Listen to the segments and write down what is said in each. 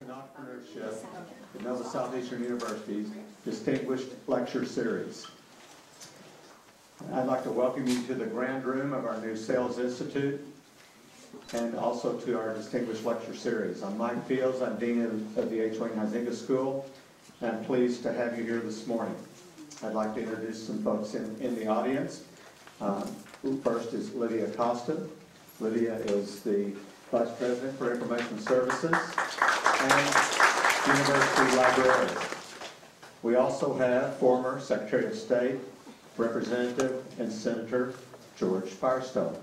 Entrepreneurship at Nova Southeastern University's Distinguished Lecture Series. I'd like to welcome you to the grand room of our new Sales Institute and also to our Distinguished Lecture Series. I'm Mike Fields. I'm Dean of the Huizenga School, and I'm pleased to have you here this morning. I'd like to introduce some folks in the audience. First is Lydia Costa. Lydia is the Vice President for Information Services and University Librarian. We also have former Secretary of State, Representative, and Senator George Firestone.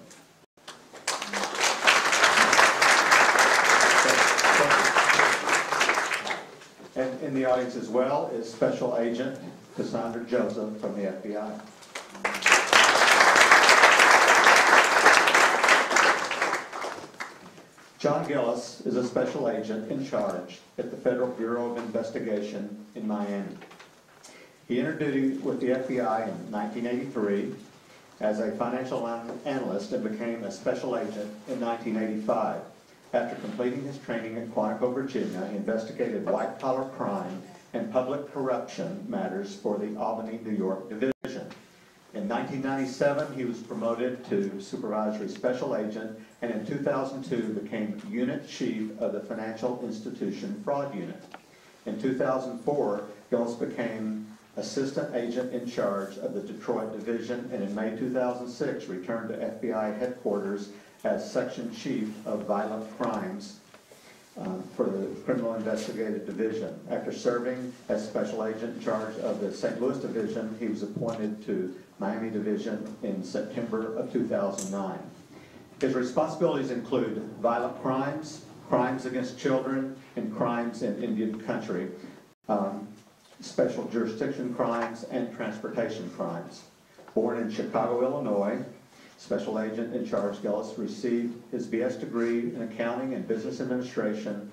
And in the audience as well is Special Agent Cassandra Joseph from the FBI. John Gillies is a special agent in charge at the Federal Bureau of Investigation in Miami. He entered duty with the FBI in 1983 as a financial analyst and became a special agent in 1985. After completing his training at Quantico, Virginia, he investigated white-collar crime and public corruption matters for the Albany, New York division. In 1997, he was promoted to Supervisory Special Agent, and in 2002 became Unit Chief of the Financial Institution Fraud Unit. In 2004, Gillies became Assistant Agent in charge of the Detroit Division, and in May 2006 returned to FBI headquarters as Section Chief of Violent Crimes for the Criminal Investigative Division. After serving as Special Agent in charge of the St. Louis Division, he was appointed to Miami Division in September of 2009. His responsibilities include violent crimes, crimes against children, and crimes in Indian country, special jurisdiction crimes, and transportation crimes. Born in Chicago, Illinois, Special Agent in charge Gillies received his BS degree in Accounting and Business Administration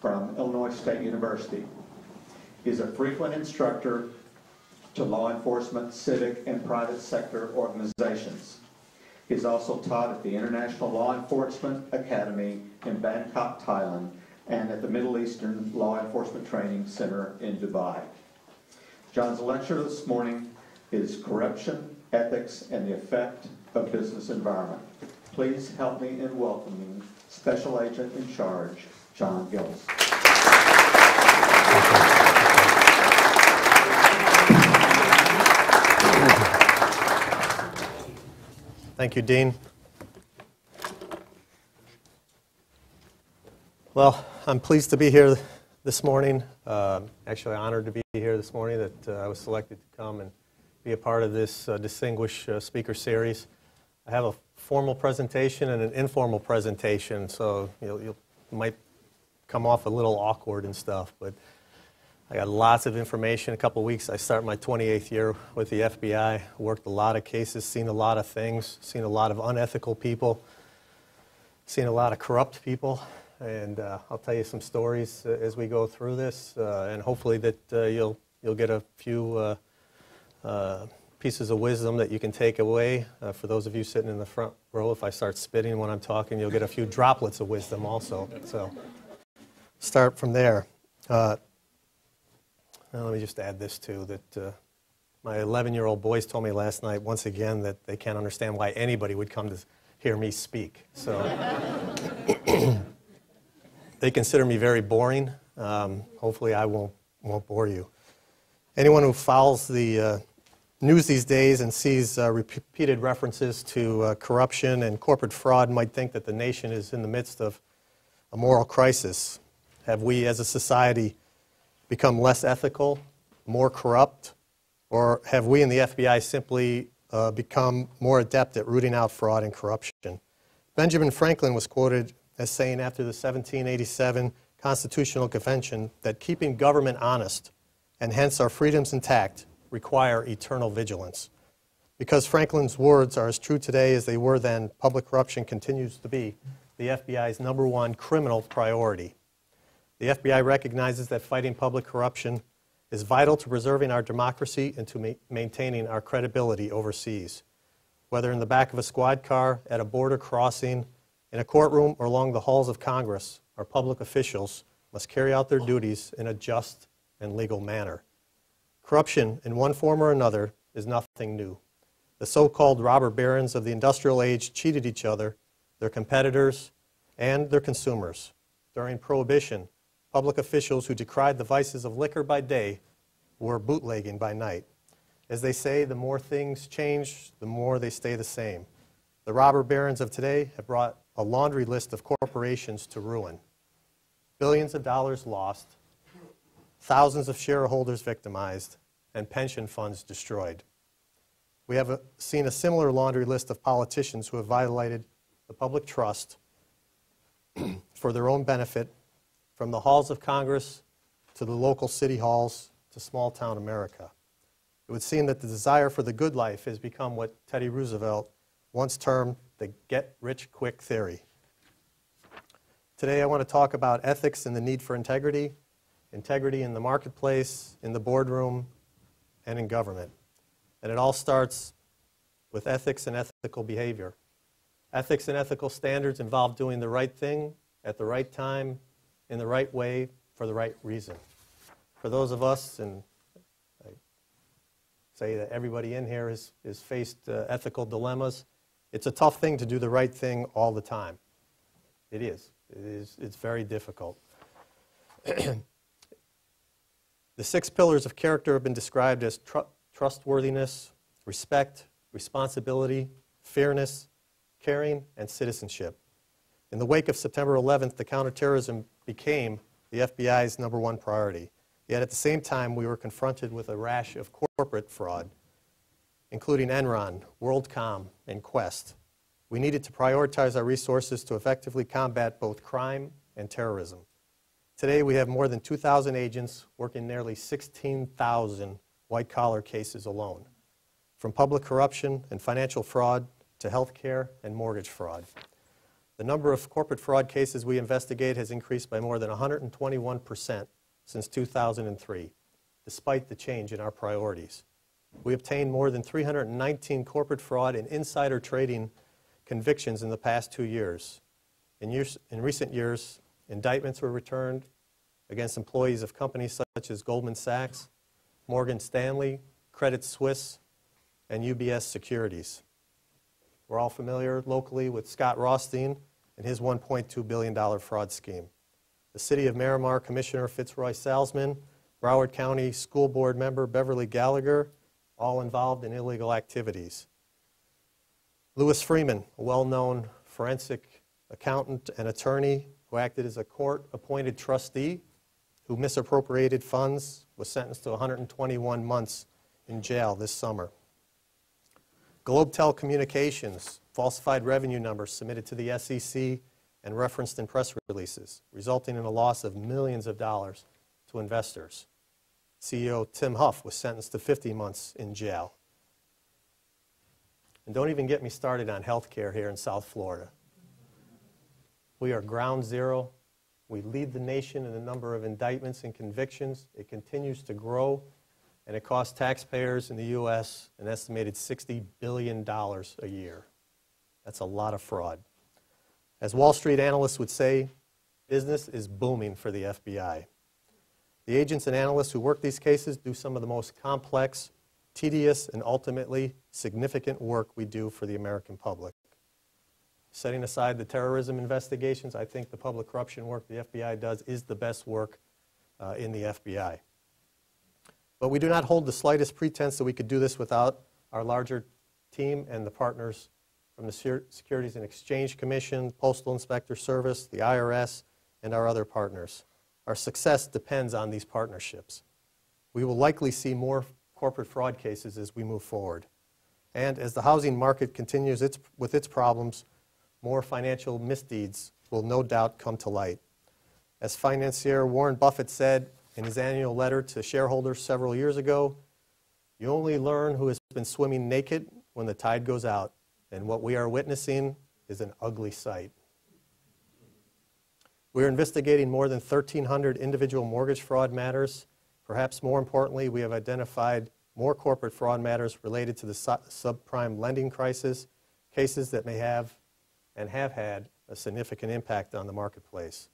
from Illinois State University. He is a frequent instructor to law enforcement, civic, and private sector organizations. He is also taught at the International Law Enforcement Academy in Bangkok, Thailand, and at the Middle Eastern Law Enforcement Training Center in Dubai. John's lecture this morning is Corruption, Ethics, and the Effect of Business Environment. Please help me in welcoming Special Agent in charge, John Gillies. Thank you, Dean. Well, I'm pleased to be here this morning. Actually honored to be here this morning that I was selected to come and be a part of this distinguished speaker series. I have a formal presentation and an informal presentation, so you might come off a little awkward and stuff, but I got lots of information. In a couple of weeks, I start my 28th year with the FBI. Worked a lot of cases, seen a lot of things, seen a lot of unethical people, seen a lot of corrupt people, and I'll tell you some stories as we go through this, and hopefully that you'll get a few pieces of wisdom that you can take away. For those of you sitting in the front row, if I start spitting when I'm talking, you'll get a few droplets of wisdom also. So start from there. Now let me just add this too, that my 11-year-old boys told me last night once again that they can't understand why anybody would come to hear me speak. So they consider me very boring. Hopefully I won't bore you. Anyone who follows the news these days and sees repeated references to corruption and corporate fraud might think that the nation is in the midst of a moral crisis. Have we as a society become less ethical, more corrupt, or have we in the FBI simply become more adept at rooting out fraud and corruption? Benjamin Franklin was quoted as saying after the 1787 Constitutional Convention that keeping government honest and hence our freedoms intact require eternal vigilance. Because Franklin's words are as true today as they were then, public corruption continues to be the FBI's #1 criminal priority. The FBI recognizes that fighting public corruption is vital to preserving our democracy and to maintaining our credibility overseas. Whether in the back of a squad car, at a border crossing, in a courtroom, or along the halls of Congress, our public officials must carry out their duties in a just and legal manner. Corruption, in one form or another, is nothing new. The so-called robber barons of the industrial age cheated each other, their competitors, and their consumers. During Prohibition, public officials who decried the vices of liquor by day were bootlegging by night. As they say, the more things change, the more they stay the same. The robber barons of today have brought a laundry list of corporations to ruin. Billions of dollars lost, thousands of shareholders victimized, and pension funds destroyed. We have seen a similar laundry list of politicians who have violated the public trust for their own benefit, from the halls of Congress to the local city halls to small-town America. It would seem that the desire for the good life has become what Teddy Roosevelt once termed the get-rich-quick theory. Today I want to talk about ethics and the need for integrity, integrity in the marketplace, in the boardroom, and in government. And it all starts with ethics and ethical behavior. Ethics and ethical standards involve doing the right thing at the right time, in the right way, for the right reason. For those of us, and I say that everybody in here has faced ethical dilemmas, it's a tough thing to do the right thing all the time. It is. It's very difficult. The 6 pillars of character have been described as trustworthiness, respect, responsibility, fairness, caring, and citizenship. In the wake of September 11th, the counterterrorism became the FBI's #1 priority. Yet at the same time, we were confronted with a rash of corporate fraud, including Enron, WorldCom, and Quest. We needed to prioritize our resources to effectively combat both crime and terrorism. Today, we have more than 2,000 agents working nearly 16,000 white-collar cases alone, from public corruption and financial fraud to health care and mortgage fraud. The number of corporate fraud cases we investigate has increased by more than 121% since 2003, despite the change in our priorities. We obtained more than 319 corporate fraud and insider trading convictions in the past 2 years. In recent years, indictments were returned against employees of companies such as Goldman Sachs, Morgan Stanley, Credit Suisse, and UBS Securities. We're all familiar locally with Scott Rothstein and his $1.2 billion fraud scheme. The City of Miramar Commissioner Fitzroy Salzman, Broward County School Board member Beverly Gallagher, all involved in illegal activities. Louis Freeman, a well-known forensic accountant and attorney who acted as a court-appointed trustee who misappropriated funds, was sentenced to 121 months in jail this summer. GlobeTel Communications falsified revenue numbers submitted to the SEC and referenced in press releases, resulting in a loss of millions of dollars to investors. CEO Tim Huff was sentenced to 50 months in jail. And don't even get me started on health care here in South Florida. We are ground zero. We lead the nation in the number of indictments and convictions. It continues to grow, and it costs taxpayers in the U.S. an estimated $60 billion a year. That's a lot of fraud. As Wall Street analysts would say, business is booming for the FBI. The agents and analysts who work these cases do some of the most complex, tedious, and ultimately significant work we do for the American public. Setting aside the terrorism investigations, I think the public corruption work the FBI does is the best work in the FBI. But we do not hold the slightest pretense that we could do this without our larger team and the partners from the Securities and Exchange Commission, Postal Inspector Service, the IRS, and our other partners. Our success depends on these partnerships. We will likely see more corporate fraud cases as we move forward. And as the housing market continues with its problems, more financial misdeeds will no doubt come to light. As financier Warren Buffett said in his annual letter to shareholders several years ago, you only learn who has been swimming naked when the tide goes out, and what we are witnessing is an ugly sight. We are investigating more than 1,300 individual mortgage fraud matters. Perhaps more importantly, we have identified more corporate fraud matters related to the subprime lending crisis, cases that may have and have had a significant impact on the marketplace.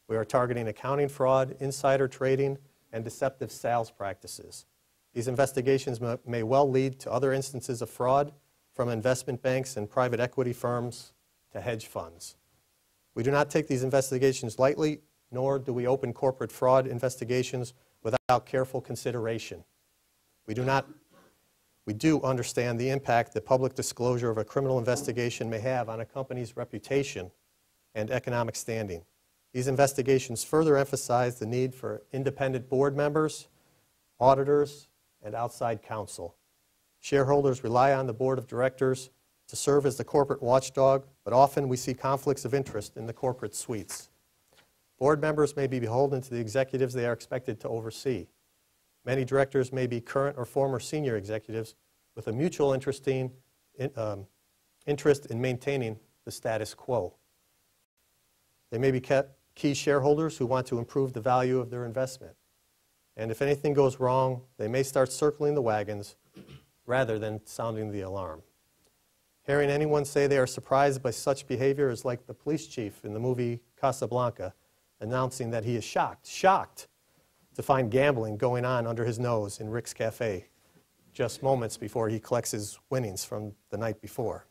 We are targeting accounting fraud, insider trading, and deceptive sales practices. These investigations may well lead to other instances of fraud, from investment banks and private equity firms to hedge funds. We do not take these investigations lightly, nor do we open corporate fraud investigations without careful consideration. We do understand the impact that public disclosure of a criminal investigation may have on a company's reputation and economic standing. These investigations further emphasize the need for independent board members, auditors, and outside counsel. Shareholders rely on the board of directors to serve as the corporate watchdog, but often we see conflicts of interest in the corporate suites. Board members may be beholden to the executives they are expected to oversee. Many directors may be current or former senior executives with a mutual interest in maintaining the status quo. They may be key shareholders who want to improve the value of their investment. And if anything goes wrong, they may start circling the wagons rather than sounding the alarm. Hearing anyone say they are surprised by such behavior is like the police chief in the movie Casablanca announcing that he is shocked to find gambling going on under his nose in Rick's Cafe just moments before he collects his winnings from the night before.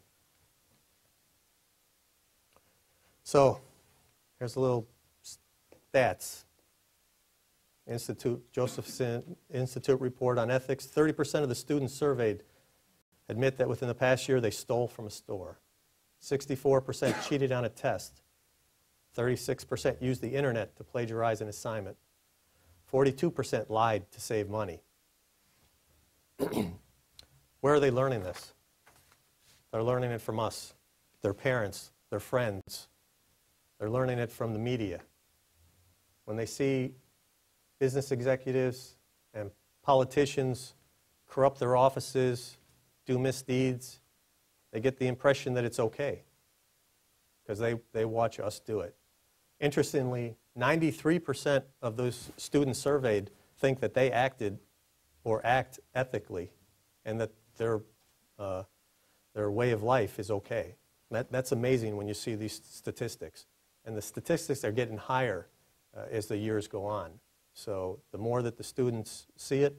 So, here's a little stats. Josephson Institute report on ethics. 30% of the students surveyed admit that within the past year they stole from a store. 64% cheated on a test. 36% used the internet to plagiarize an assignment. 42% lied to save money. Where are they learning this? They're learning it from us, their parents, their friends. They're learning it from the media. When they see business executives and politicians corrupt their offices, do misdeeds, they get the impression that it's okay because they watch us do it. Interestingly, 93% of those students surveyed think that they acted or act ethically and that their way of life is okay. That's amazing when you see these statistics. And the statistics are getting higher as the years go on. So the more that the students see it,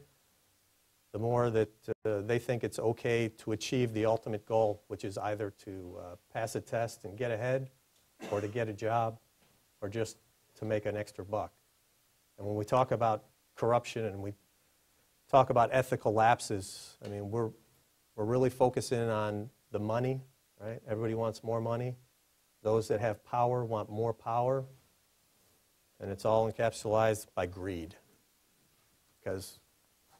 the more that they think it's okay to achieve the ultimate goal, which is either to pass a test and get ahead, or to get a job, or just to make an extra buck. And when we talk about corruption and we talk about ethical lapses, I mean, we're really focusing on the money, right? Everybody wants more money. Those that have power want more power. And it's all encapsulated by greed. Because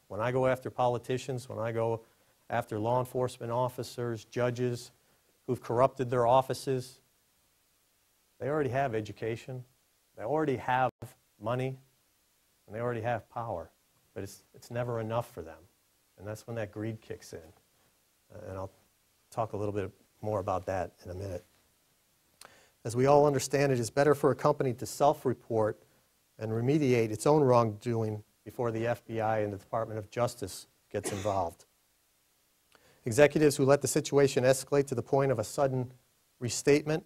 when I go after politicians, when I go after law enforcement officers, judges who've corrupted their offices, they already have education, they already have money, and they already have power. But it's never enough for them. And that's when that greed kicks in. And I'll talk a little bit more about that in a minute. As we all understand, it is better for a company to self-report and remediate its own wrongdoing before the FBI and the Department of Justice gets involved. Executives who let the situation escalate to the point of a sudden restatement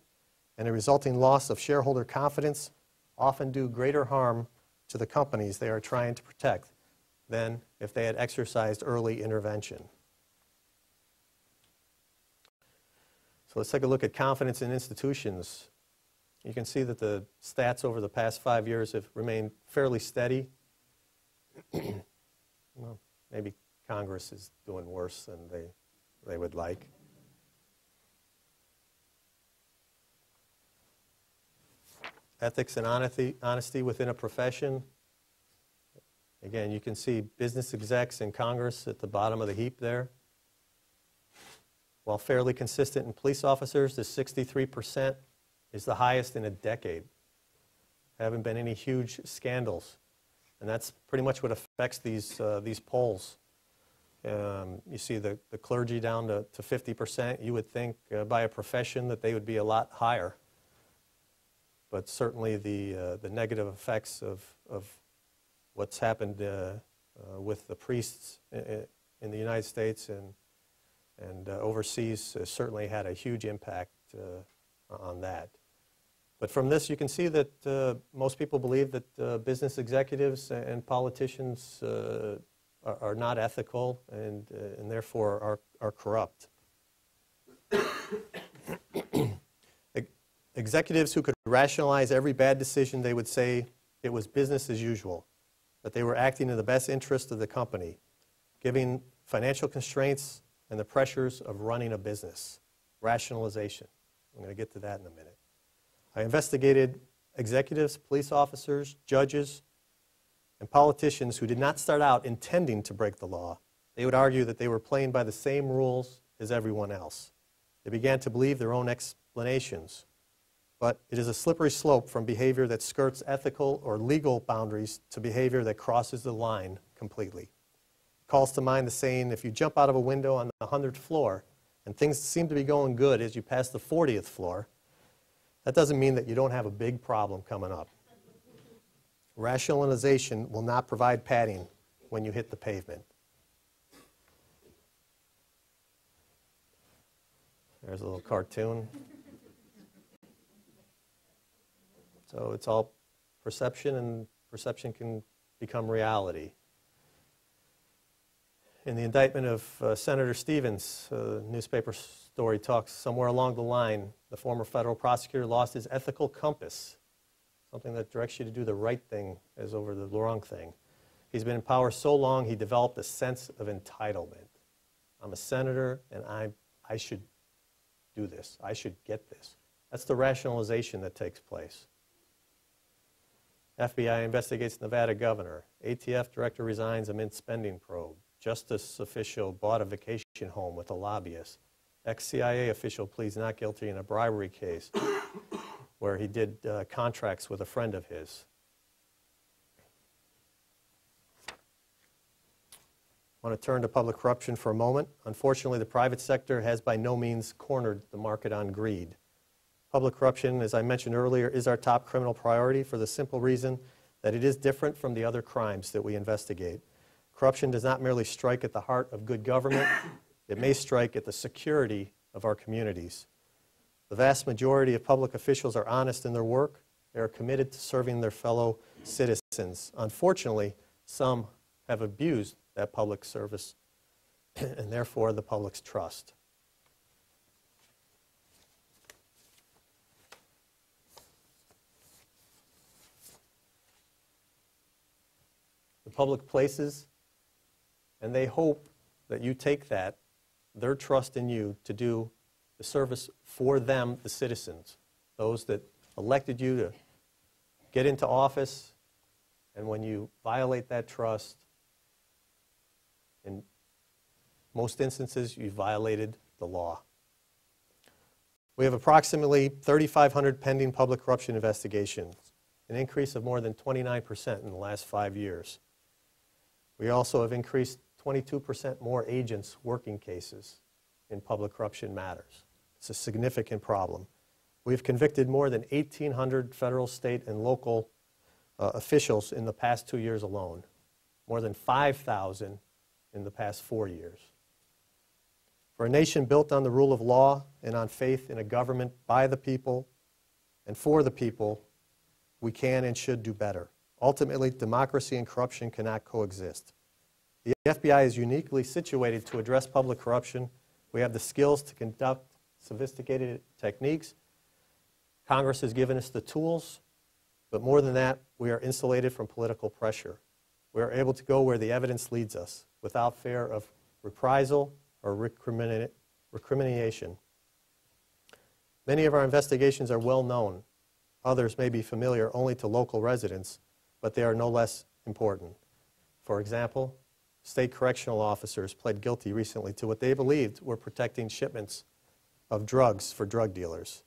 and a resulting loss of shareholder confidence often do greater harm to the companies they are trying to protect than if they had exercised early intervention. So let's take a look at confidence in institutions. You can see that the stats over the past 5 years have remained fairly steady. Well, maybe Congress is doing worse than they would like. Ethics and honesty within a profession. Again, you can see business execs in Congress at the bottom of the heap there. While fairly consistent in police officers, the 63% is the highest in a decade. There haven't been any huge scandals. And that's pretty much what affects these polls. You see the clergy down to 50%. You would think by a profession that they would be a lot higher. But certainly the negative effects of what's happened with the priests in the United States and overseas certainly had a huge impact on that. But from this, you can see that most people believe that business executives and politicians are not ethical and therefore are corrupt. Executives who could rationalize every bad decision, they would say it was business as usual, that they were acting in the best interest of the company, giving financial constraints and the pressures of running a business. Rationalization. I'm going to get to that in a minute. I investigated executives, police officers, judges, and politicians who did not start out intending to break the law. They would argue that they were playing by the same rules as everyone else. They began to believe their own explanations. But it is a slippery slope from behavior that skirts ethical or legal boundaries to behavior that crosses the line completely. It calls to mind the saying, if you jump out of a window on the 100th floor and things seem to be going good as you pass the 40th floor, that doesn't mean that you don't have a big problem coming up. Rationalization will not provide padding when you hit the pavement. There's a little cartoon. So it's all perception, and perception can become reality. In the indictment of Senator Stevens, newspaper story talks somewhere along the line, the former federal prosecutor lost his ethical compass, something that directs you to do the right thing as over the wrong thing. He's been in power so long, he developed a sense of entitlement. I'm a senator, and I should do this. I should get this. That's the rationalization that takes place. FBI investigates Nevada governor. ATF director resigns amid spending probe. Justice official bought a vacation home with a lobbyist. Ex-CIA official pleads not guilty in a bribery case where he did contracts with a friend of his. I want to turn to public corruption for a moment. Unfortunately, the private sector has by no means cornered the market on greed. Public corruption, as I mentioned earlier, is our top criminal priority for the simple reason that it is different from the other crimes that we investigate. Corruption does not merely strike at the heart of good government, it may strike at the security of our communities. The vast majority of public officials are honest in their work. They are committed to serving their fellow citizens. Unfortunately, some have abused that public service and therefore the public's trust. The public places, and they hope that you take that, their trust in you, to do the service for them, the citizens, those that elected you to get into office, and when you violate that trust, in most instances, you violated the law. We have approximately 3,500 pending public corruption investigations, an increase of more than 29% in the last 5 years. We also have increased 22% more agents working cases in public corruption matters. It's a significant problem. We've convicted more than 1,800 federal, state, and local officials in the past 2 years alone, more than 5,000 in the past 4 years. For a nation built on the rule of law and on faith in a government by the people and for the people, we can and should do better. Ultimately, democracy and corruption cannot coexist. The FBI is uniquely situated to address public corruption. We have the skills to conduct sophisticated techniques. Congress has given us the tools, but more than that, we are insulated from political pressure. We are able to go where the evidence leads us without fear of reprisal or recrimination. Many of our investigations are well known. Others may be familiar only to local residents, but they are no less important. For example, state correctional officers pled guilty recently to what they believed were protecting shipments of drugs for drug dealers.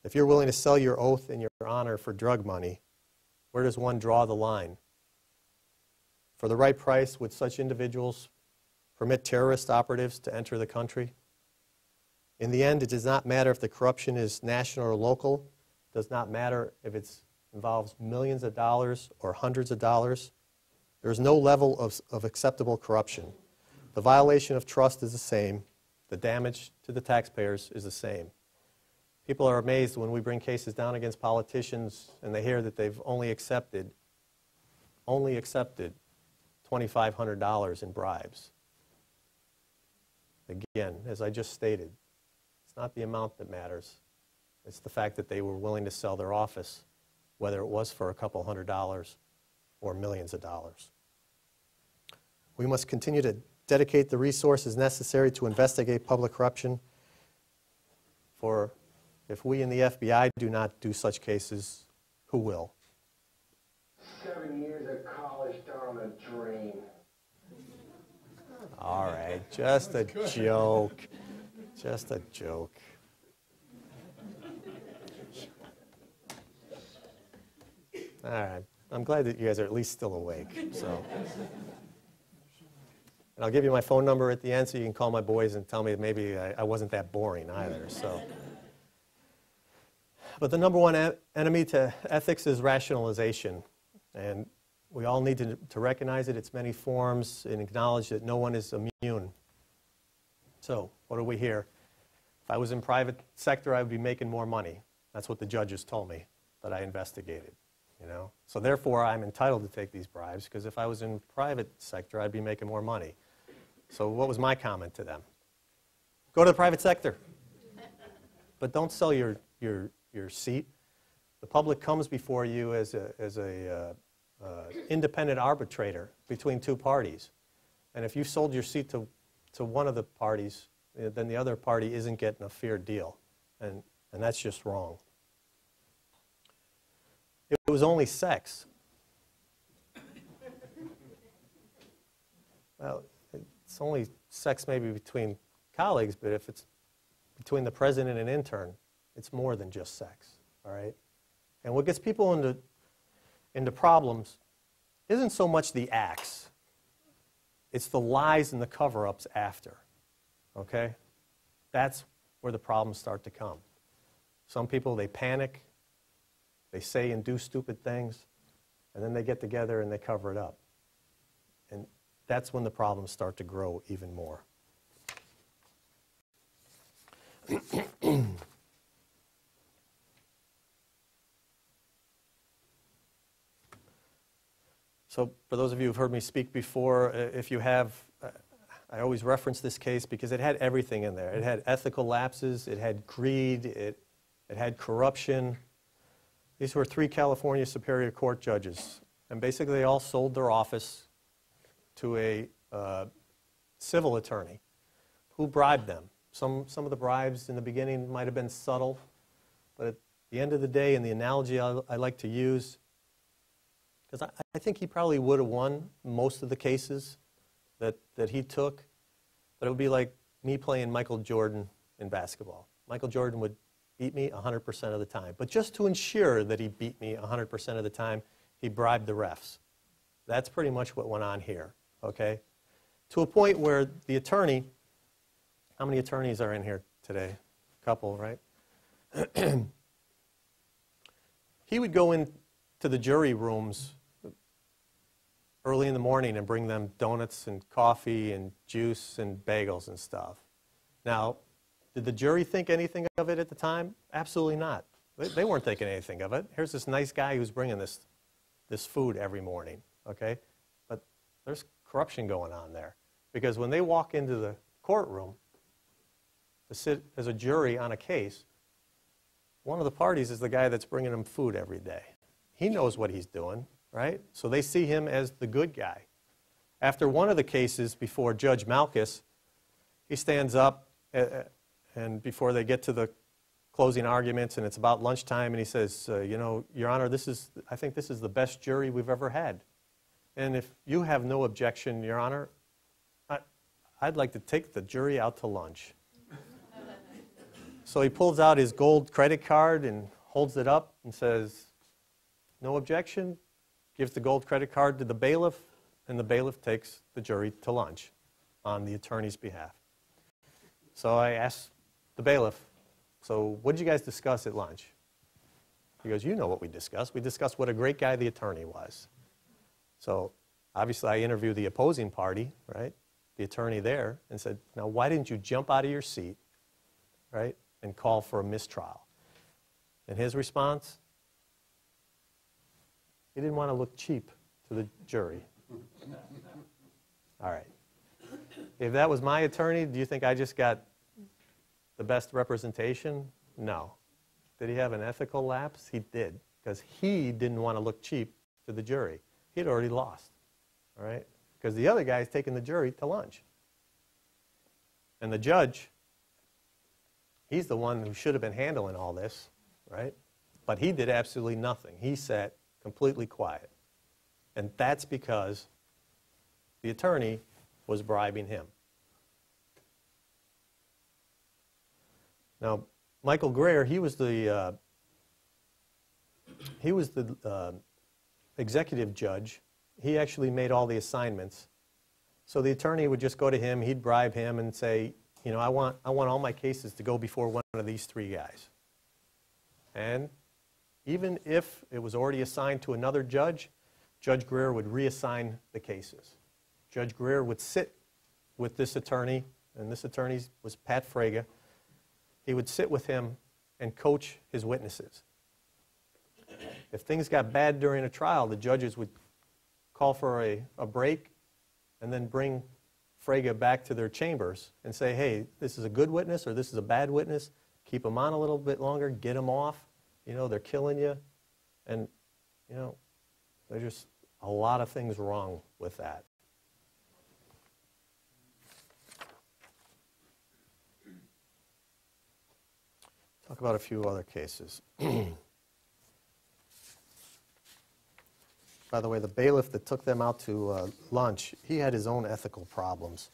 If you're willing to sell your oath and your honor for drug money, where does one draw the line? For the right price, would such individuals permit terrorist operatives to enter the country? In the end, it does not matter if the corruption is national or local. It does not matter if it involves millions of dollars or hundreds of dollars. There is no level of acceptable corruption. The violation of trust is the same. The damage to the taxpayers is the same. People are amazed when we bring cases down against politicians and they hear that they've only accepted $2,500 in bribes. Again, as I just stated, it's not the amount that matters. It's the fact that they were willing to sell their office, whether it was for a couple $100s or millions of dollars. We must continue to dedicate the resources necessary to investigate public corruption, for if we in the FBI do not do such cases, who will? 7 years of college down the drain. All right, just a joke. Just a joke. All right, I'm glad that you guys are at least still awake. So, and I'll give you my phone number at the end so you can call my boys and tell me that maybe I wasn't that boring either. So, but the number one enemy to ethics is rationalization, and we all need to recognize it, its many forms, and acknowledge that no one is immune. So, what do we hear? If I was in private sector, I would be making more money. That's what the judges told me that I investigated. You know? So therefore, I'm entitled to take these bribes, because if I was in private sector, I'd be making more money. So what was my comment to them? Go to the private sector. But don't sell your seat. The public comes before you as a independent arbitrator between two parties. And if you sold your seat to one of the parties, then the other party isn't getting a fair deal. And that's just wrong. If it was only sex, well, it's only sex maybe between colleagues, but if it's between the president and intern, it's more than just sex, all right? And what gets people into problems isn't so much the acts, it's the lies and the cover-ups after, okay? That's where the problems start to come. Some people, they panic, they say and do stupid things, and then they get together and they cover it up. And that's when the problems start to grow even more. So for those of you who've heard me speak before, if you have, I always reference this case because it had everything in there. It had ethical lapses, it had greed, it had corruption. These were 3 California Superior Court judges, and basically they all sold their office to a civil attorney who bribed them. Some of the bribes in the beginning might have been subtle, but at the end of the day, and the analogy I like to use, because I think he probably would have won most of the cases that he took, but it would be like me playing Michael Jordan in basketball. Michael Jordan would beat me 100% of the time. But just to ensure that he beat me 100% of the time, he bribed the refs. That's pretty much what went on here, okay? To a point where the attorney, how many attorneys are in here today? A couple, right? He would go into the jury rooms early in the morning and bring them donuts and coffee and juice and bagels and stuff. Now, did the jury think anything of it at the time? Absolutely not. They weren't thinking anything of it. Here's this nice guy who's bringing this food every morning, okay? But there's corruption going on there. Because when they walk into the courtroom to sit as a jury on a case, one of the parties is the guy that's bringing them food every day. He knows what he's doing, right? So they see him as the good guy. After one of the cases before Judge Malkus, he stands up and before they get to the closing arguments, and it's about lunchtime, and he says, you know, Your Honor, I think this is the best jury we've ever had. And if you have no objection, Your Honor, I'd like to take the jury out to lunch. So he pulls out his gold credit card and holds it up and says, no objection, gives the gold credit card to the bailiff, and the bailiff takes the jury to lunch on the attorney's behalf. So I asked the bailiff, so what did you guys discuss at lunch? He goes, you know what we discussed. We discussed what a great guy the attorney was. So obviously I interviewed the opposing party, right, the attorney there, and said, now why didn't you jump out of your seat, right, and call for a mistrial? And his response? He didn't want to look cheap to the jury. All right. If that was my attorney, do you think I just got the best representation? No. Did he have an ethical lapse? He did, because he didn't want to look cheap to the jury. He'd already lost, all right? Because the other guy's taking the jury to lunch. And the judge, he's the one who should have been handling all this, right? But he did absolutely nothing. He sat completely quiet. And that's because the attorney was bribing him. Now, Michael Greer, he was the executive judge. He actually made all the assignments. So the attorney would just go to him, he'd bribe him and say, you know, I want all my cases to go before one of these three guys. And even if it was already assigned to another judge, Judge Greer would reassign the cases. Judge Greer would sit with this attorney, and this attorney was Pat Frege. He would sit with him and coach his witnesses. If things got bad during a trial, the judges would call for a break and then bring Frege back to their chambers and say, hey, this is a good witness or this is a bad witness. Keep them on a little bit longer, get them off. You know, they're killing you. And, you know, there's just a lot of things wrong with that. Talk about a few other cases. By the way, the bailiff that took them out to lunch, he had his own ethical problems.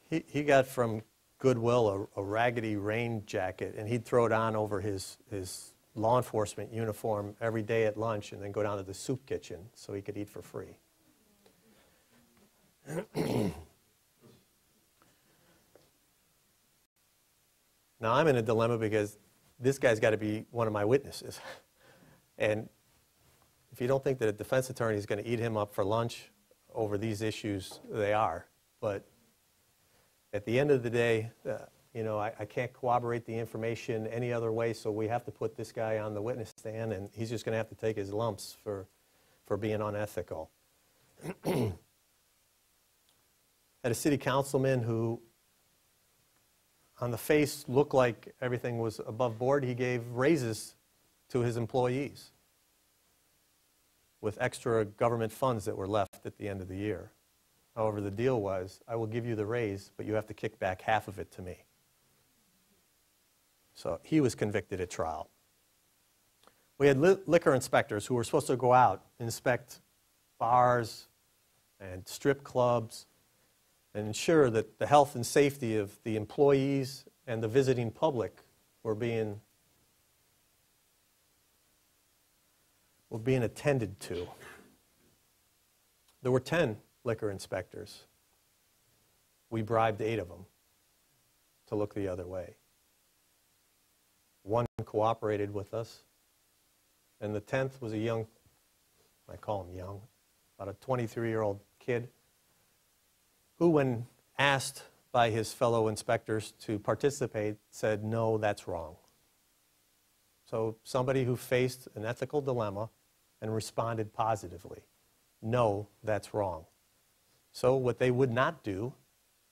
He got from Goodwill a raggedy rain jacket, and he'd throw it on over his law enforcement uniform every day at lunch and then go down to the soup kitchen so he could eat for free. Now, I'm in a dilemma because this guy's got to be one of my witnesses. And if you don't think that a defense attorney is going to eat him up for lunch over these issues, they are. But at the end of the day, you know, I can't corroborate the information any other way, so we have to put this guy on the witness stand, and he's just going to have to take his lumps for being unethical. Had a city councilman who, on the face, looked like everything was above board. He gave raises to his employees with extra government funds that were left at the end of the year. However, the deal was, I will give you the raise, but you have to kick back half of it to me. So he was convicted at trial. We had liquor inspectors who were supposed to go out and inspect bars and strip clubs and ensure that the health and safety of the employees and the visiting public were being attended to. There were 10 liquor inspectors. We bribed 8 of them to look the other way. 1 cooperated with us, and the 10th was a young, I call him young, about a 23-year-old kid, who, when asked by his fellow inspectors to participate, said, no, that's wrong. So somebody who faced an ethical dilemma and responded positively, no, that's wrong. So what they would not do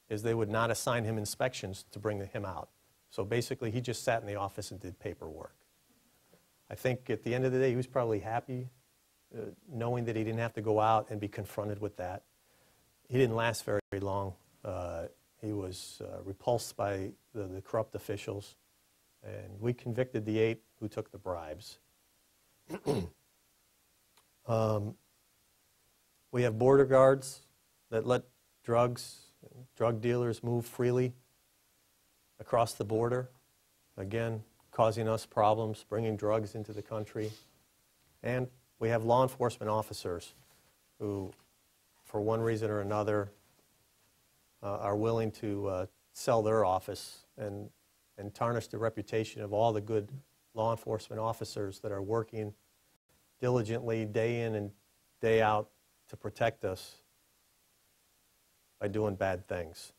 is they would not assign him inspections to bring him out. So basically, he just sat in the office and did paperwork. I think at the end of the day, he was probably happy knowing that he didn't have to go out and be confronted with that. He didn't last very long. He was repulsed by the corrupt officials, and we convicted the 8 who took the bribes. We have border guards that let drug dealers move freely across the border, again, causing us problems, bringing drugs into the country. And we have law enforcement officers who, for one reason or another, are willing to sell their office and tarnish the reputation of all the good law enforcement officers that are working diligently day in and day out to protect us by doing bad things.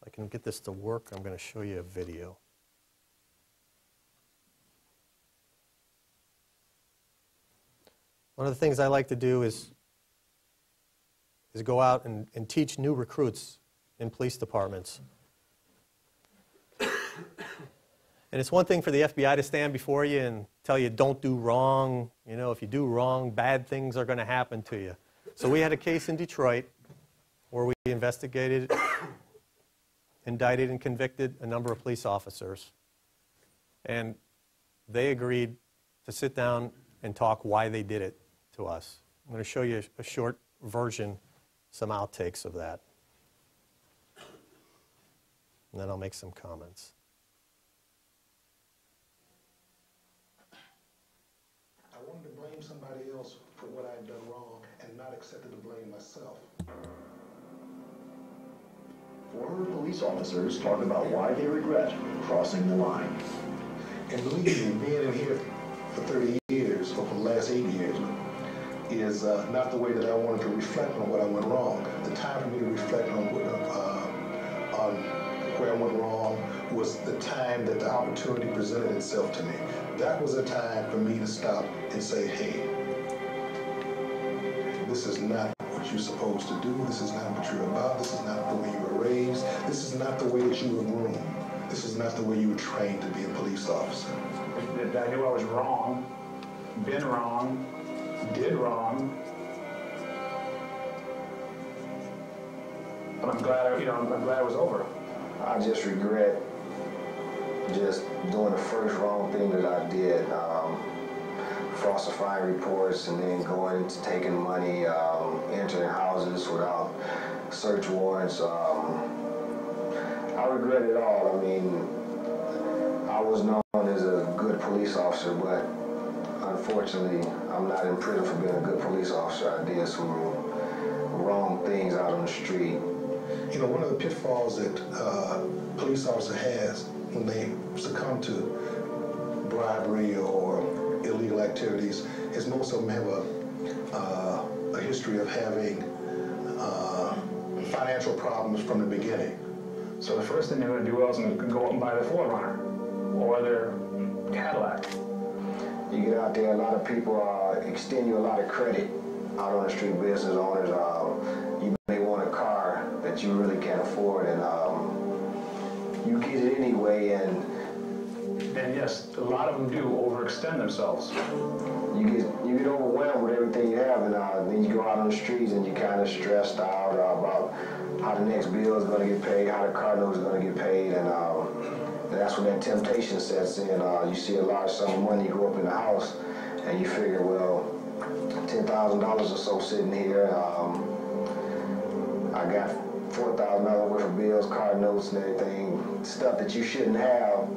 I can get this to work, I'm going to show you a video. One of the things I like to do is go out and teach new recruits in police departments. And it's one thing for the FBI to stand before you and tell you don't do wrong. You know, if you do wrong, bad things are going to happen to you. So we had a case in Detroit where we investigated, indicted, and convicted a number of police officers. And they agreed to sit down and talk why they did it to us. I'm going to show you a short version, some outtakes of that. And then I'll make some comments. I wanted to blame somebody else for what I had done wrong and not accepted the blame myself. Former police officers talk about why they regret crossing the line. And believe me, being in here for 30 years, or for the last 8 years, is not the way that I wanted to reflect on what I went wrong. The time for me to reflect on where I went wrong was the time that the opportunity presented itself to me. That was a time for me to stop and say, hey, this is not what you're supposed to do. This is not what you're about. This is not the way you were raised. This is not the way that you were groomed. This is not the way you were trained to be a police officer. I knew I was wrong, been wrong, did wrong. But I'm glad, I'm glad it was over. I just regret just doing the first wrong thing that I did, falsifying reports and then going to taking money, entering houses without search warrants. I regret it all. I mean, I was known as a good police officer, but unfortunately, I'm not in prison for being a good police officer. I did some wrong things out on the street. You know, one of the pitfalls that a police officer has when they succumb to bribery or illegal activities is most of them have a history of having financial problems from the beginning. So the first thing they're going to do is go up and buy their 4Runner or their Cadillac. You get out there, a lot of people extend you a lot of credit out on the street, business owners. You may want a car that you really can't afford, and you get it anyway, and yes, a lot of them do overextend themselves. you get overwhelmed with everything you have, and then you go out on the streets and you're kind of stressed out about how the next bill is going to get paid, how the car note is going to get paid, and that's when that temptation sets in. You see a large sum of money go up in the house, and you figure, well, $10,000 or so sitting here. I got $4,000 worth of bills, car notes, and everything, stuff that you shouldn't have,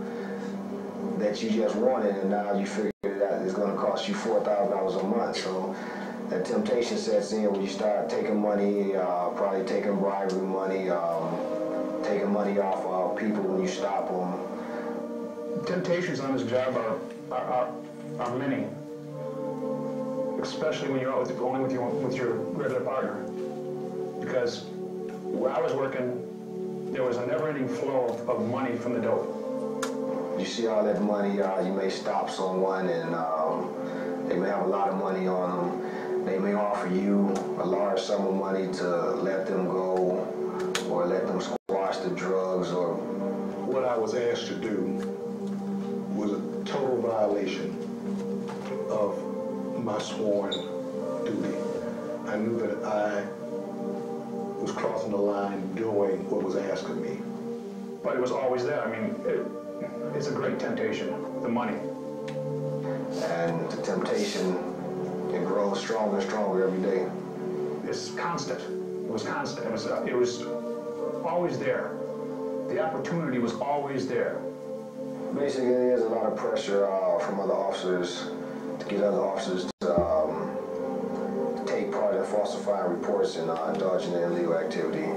that you just wanted, and now you figure that it's going to cost you $4,000 a month. So that temptation sets in when you start taking money, probably taking bribery money, taking money off people when you stop them. Temptations on this job are many, especially when you're out only with your regular partner. Because where I was working, there was a never-ending flow of money from the dope. You see all that money, you may stop someone and they may have a lot of money on them. They may offer you a large sum of money to let them go or let them squash the drugs. Or What I was asked to do was a total violation of my sworn duty. I knew that I was crossing the line doing what was asked of me. But it was always there. I mean, it's a great temptation, the money. And the temptation, it grows stronger and stronger every day. It's constant. It was constant. It was always there. The opportunity was always there. Basically, there's a lot of pressure from other officers to get other officers to take part in falsifying reports and indulging in illegal activity.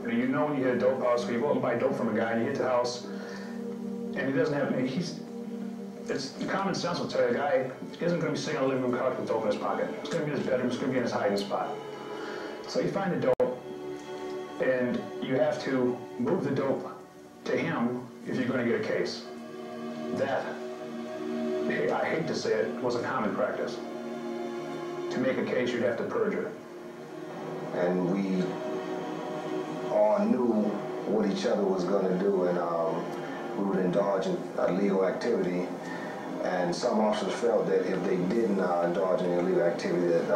You know when you hit a dope house, when you go out and buy dope from a guy and you hit the house, and he doesn't have, it's common sense will tell you a guy isn't going to be sitting on a living room couch with dope in his pocket. It's going to be in his bedroom, it's going to be in his hiding spot. So you find the dope, and you have to move the dope to him if you're going to get a case. That, I hate to say it, was a common practice. To make a case, you'd have to perjure. And we all knew what each other was going to do, and we would indulge in illegal activity. And some officers felt that if they didn't indulge in illegal activity, that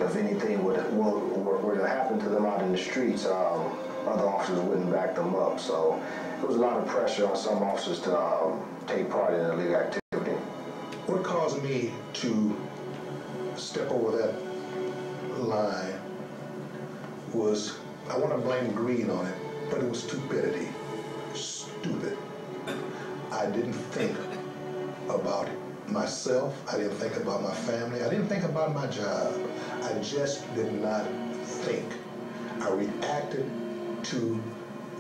if anything were to happen to them out in the streets, other officers wouldn't back them up. So there was a lot of pressure on some officers to take part in illegal activity. What caused me to step over that line was, I want to blame greed on it, but it was stupidity. Stupid. I didn't think about myself. I didn't think about my family. I didn't think about my job. I just did not think. I reacted to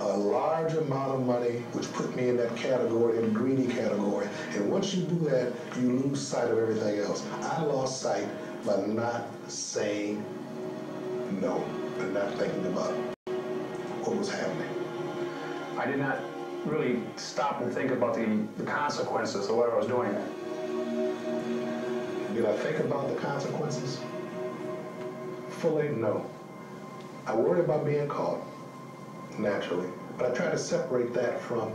a large amount of money, which put me in that category, in the greedy category. And once you do that, you lose sight of everything else. I lost sight by not saying no, and not thinking about what was happening. I did not really stop and think about the consequences of what I was doing. Did I think about the consequences? Fully, no. I worried about being caught, naturally, but I tried to separate that from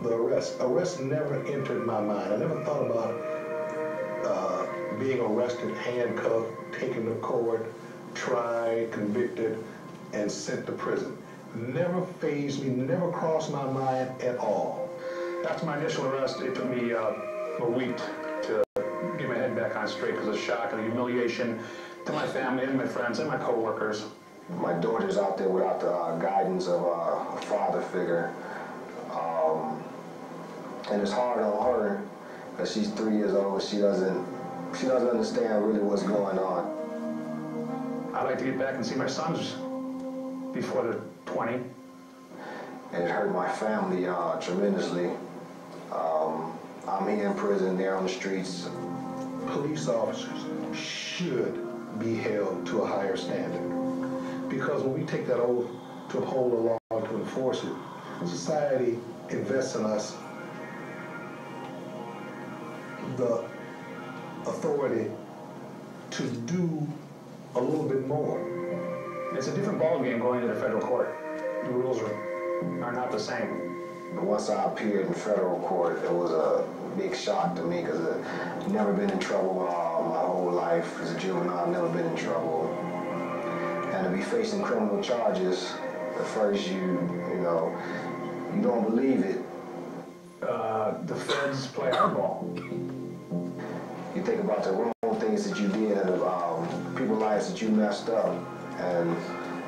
the arrest. Arrest never entered my mind. I never thought about being arrested, handcuffed, taken to court, tried, convicted, and sent to prison. Never fazed me, never crossed my mind at all. After my initial arrest, it took me a week to get my head back on straight because of the shock and the humiliation to my family and my friends and my coworkers. My daughter's out there without the guidance of a father figure. And it's hard on her because she's 3 years old. She doesn't understand really what's going on. I'd like to get back and see my sons before they're 20. And it hurt my family tremendously. I'm here in prison, they're on the streets. Police officers should be held to a higher standard. Because when we take that oath to uphold the law and to enforce it, society invests in us the authority to do a little bit more. It's a different ballgame going to the federal court. The rules are not the same. But once I appeared in federal court, it was a big shock to me because I've never been in trouble my whole life. As a juvenile, I've never been in trouble. And to be facing criminal charges, at first you don't believe it. The feds play hardball. You think about the wrong things that you did and people's lives that you messed up, and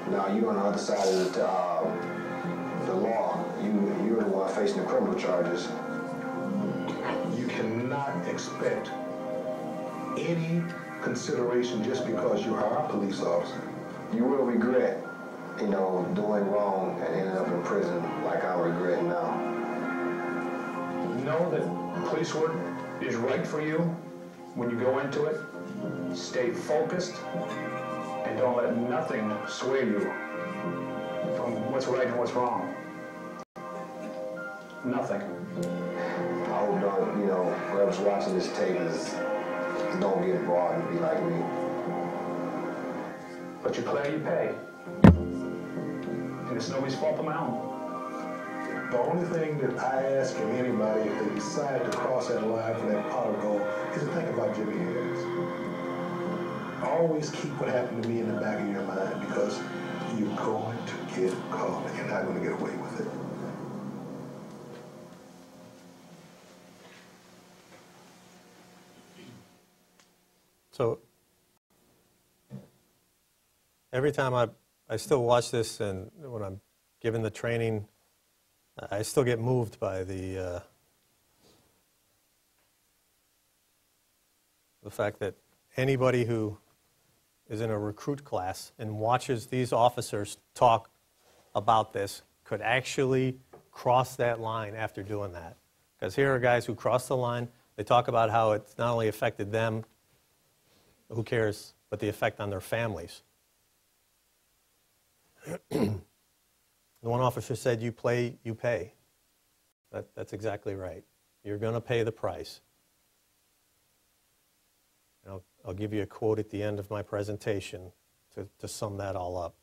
now you're on the other side of the law. You're the one facing the criminal charges. You cannot expect any consideration just because you are a police officer. You will regret, doing wrong and ending up in prison like I'm regretting now. Know that police work is right for you when you go into it. Stay focused and don't let nothing sway you from what's right and what's wrong. Nothing. I hope whoever's watching this tape don't get involved and be like me. But you play, you pay. And it's nobody's fault but my own. The only thing that I ask of anybody if they decide to cross that line for that pot of gold is to think about Jimmy Harris. Always keep what happened to me in the back of your mind because you're going to get caught and you're not going to get away with it. So every time I still watch this, and when I'm given the training, I still get moved by the fact that anybody who is in a recruit class and watches these officers talk about this could actually cross that line after doing that. Because here are guys who cross the line. They talk about how it's not only affected them, who cares, but the effect on their families. The The one officer said, you play, you pay. That's exactly right. You're going to pay the price. And I'll give you a quote at the end of my presentation to sum that all up.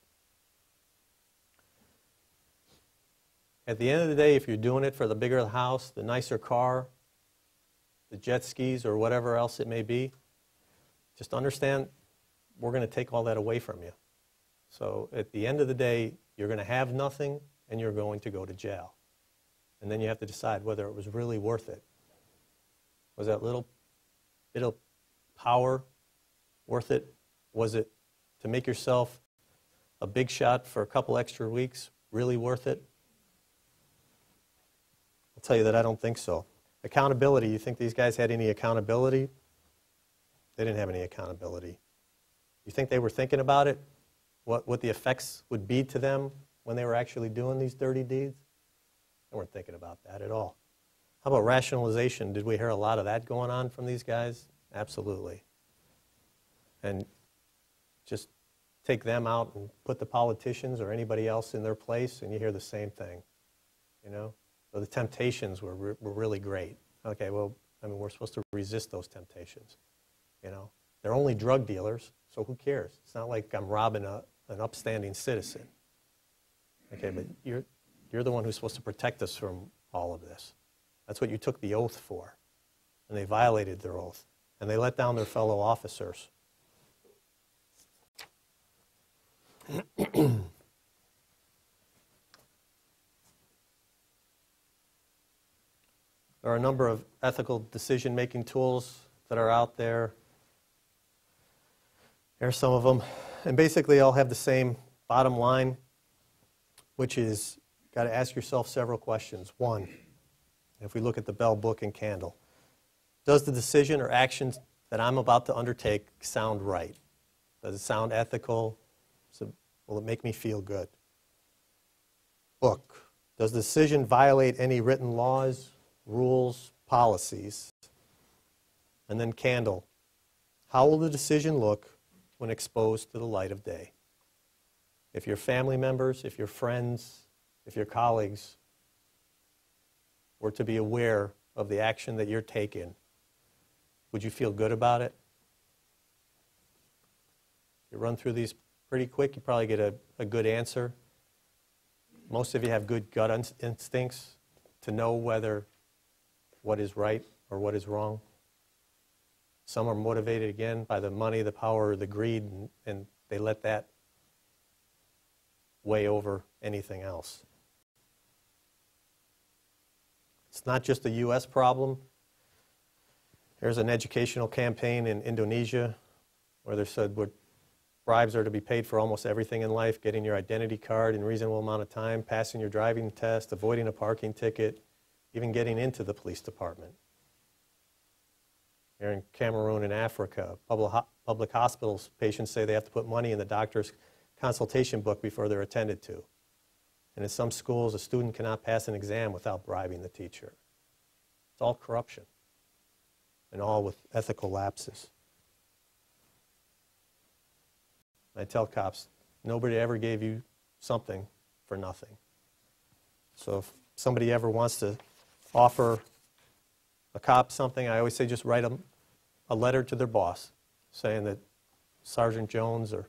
At the end of the day, if you're doing it for the bigger the house, the nicer car, the jet skis, or whatever else it may be, just understand we're going to take all that away from you. So at the end of the day, you're going to have nothing and you're going to go to jail. And then you have to decide whether it was really worth it. Was that little bit of power worth it? Was it to make yourself a big shot for a couple extra weeks really worth it? I'll tell you that I don't think so. Accountability, you think these guys had any accountability? They didn't have any accountability. You think they were thinking about it? What the effects would be to them when they were actually doing these dirty deeds? They weren't thinking about that at all. How about rationalization? Did we hear a lot of that going on from these guys? Absolutely. And just take them out and put the politicians or anybody else in their place, and you hear the same thing. You know? So the temptations were really great. Okay, well, I mean, we're supposed to resist those temptations. You know? They're only drug dealers, so who cares? It's not like I'm robbing an upstanding citizen. Okay, but you're the one who's supposed to protect us from all of this. That's what you took the oath for. And they violated their oath. And they let down their fellow officers. There are a number of ethical decision-making tools that are out there. Here are some of them. And basically all have the same bottom line, which is got to ask yourself several questions. One, if we look at the bell, book, and candle, does the decision or actions that I'm about to undertake sound right? Does it sound ethical? Will it make me feel good? Book, does the decision violate any written laws, rules, policies? And then candle, how will the decision look when exposed to the light of day? If your family members, if your friends, if your colleagues were to be aware of the action that you're taking, would you feel good about it? You run through these pretty quick, you probably get a good answer. Most of you have good gut instincts to know whether what is right or what is wrong. Some are motivated, again, by the money, the power, or the greed, and they let that weigh over anything else. It's not just a U.S. problem. There's an educational campaign in Indonesia where they said bribes are to be paid for almost everything in life: getting your identity card in a reasonable amount of time, passing your driving test, avoiding a parking ticket, even getting into the police department. Here in Cameroon and Africa, public hospitals, patients say they have to put money in the doctor's consultation book before they're attended to. And in some schools, a student cannot pass an exam without bribing the teacher. It's all corruption, and all with ethical lapses. I tell cops, nobody ever gave you something for nothing. So if somebody ever wants to offer a cop something, I always say just write them a letter to their boss saying that Sergeant Jones or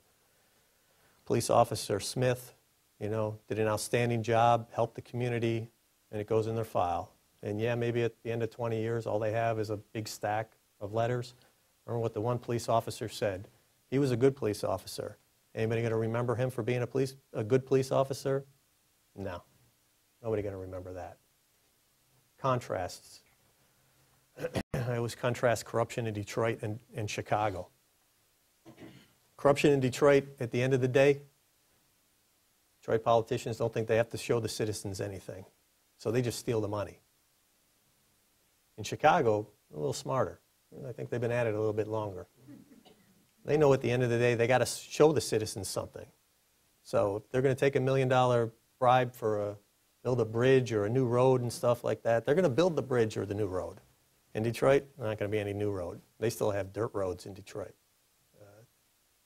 Police Officer Smith, did an outstanding job, helped the community, and it goes in their file. And yeah, maybe at the end of 20 years, all they have is a big stack of letters. Remember what the one police officer said. He was a good police officer. Anybody going to remember him for being a good police officer? No. Nobody going to remember that. Contrasts. I always contrast corruption in Detroit and Chicago. Corruption in Detroit, at the end of the day, Detroit politicians don't think they have to show the citizens anything. So they just steal the money. In Chicago, a little smarter. I think they've been at it a little bit longer. They know at the end of the day they got to show the citizens something. So if they're going to take $1 million bribe for build a bridge or a new road and stuff like that, they're going to build the bridge or the new road. In Detroit, there's not going to be any new road. They still have dirt roads in Detroit.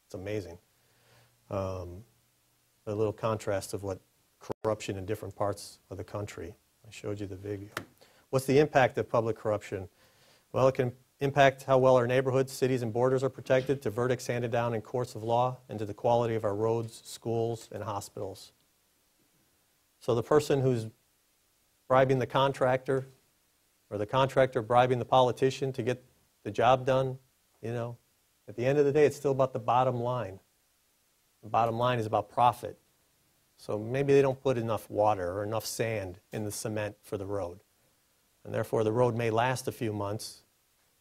It's amazing. A little contrast of what corruption in different parts of the country. I showed you the video. What's the impact of public corruption? Well, it can impact how well our neighborhoods, cities, and borders are protected, to verdicts handed down in courts of law, and to the quality of our roads, schools, and hospitals. So the person who's bribing the contractor, or the contractor bribing the politician to get the job done, you know, at the end of the day, it's still about the bottom line. The bottom line is about profit. So maybe they don't put enough water or enough sand in the cement for the road. And therefore, the road may last a few months,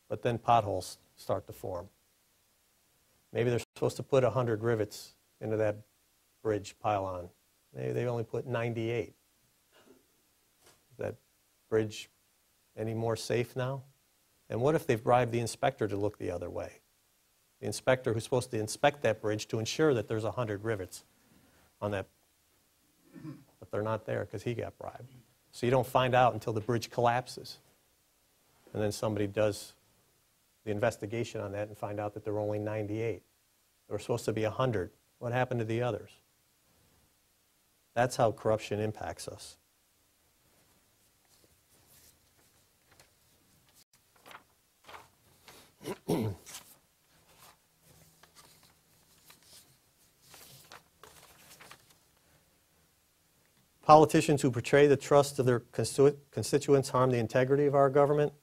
but then potholes start to form. Maybe they're supposed to put 100 rivets into that bridge pylon. Maybe they only put 98. Is that bridge any more safe now? And what if they've bribed the inspector to look the other way? The inspector who's supposed to inspect that bridge to ensure that there's 100 rivets on that, but they're not there because he got bribed. So you don't find out until the bridge collapses. And then somebody does the investigation on that and find out that there were only 98. There were supposed to be 100. What happened to the others? That's how corruption impacts us. Politicians who betray the trust of their constituents harm the integrity of our government.